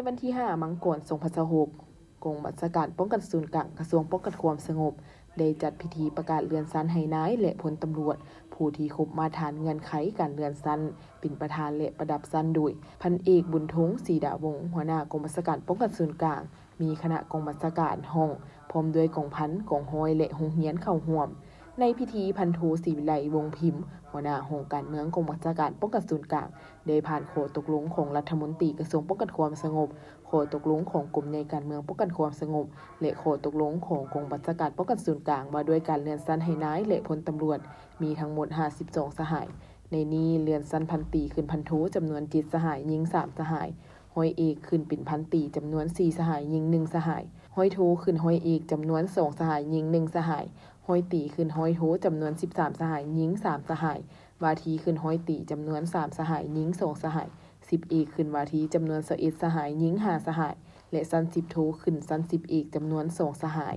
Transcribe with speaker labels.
Speaker 1: วันที่5มังกร2026กองบัญชาการป้องกันศูนย์กลางกระทรวงป้องกันความสงบได้จัดพิธีประกาศเลื่อนชั้นให้นายและพลตำรวจผู้ที่ครบมาตรฐานเงื่อนไขการเลื่อนชั้นเป็นประธานและประดับชั้นโดยพันเอกบุญทงศรีดาวงศ์หัวหน้ากองบัญชาการป้องกันศูนย์กลางมีคณะกองบัญชาการห้องพร้อมด้วยกองพันกองห้อยและโรงเรียนเข้าร่วมในพิธีพันโทศรีวิไลวงศ์พิมพ์หัวหน้าห้องการเมืองกองบัญชาการป้องกันศูนย์กลางได้ผ่านข้อตกลงของรัฐมนตรีกระทรวงป้องกันความสงบข้อตกลงของกรมในการเมืองป้องกันความสงบและข้อตกลงของกองบัญชาการป้องกันศูนย์กลางว่าด้วยการเลื่อนชั้นให้นายและพลตำรวจมีทั้งหมด52สหายในนี้เลื่อนชั้นพันตรีขึ้นพันโทจำนวน7สหายหญิง3สหายห้อยเอกขึ้นเป็นพันตรีจำนวน4สหายหญิง1สหายห้อยโทขึ้นห้อยเอกจำนวน2สหายหญิง1สหายห้อยตีขึ้นห้อยโทจำนวน13สหายหญิง3สหายวาทีขึ้นห้อยตีจำนวน3สหายหญิง2สหาย10เอกขึ้นวาทีจำนวน21สหายหญิง5สหายและชั้น10โทขึ้นชั้น10เอกจำนวน2สหาย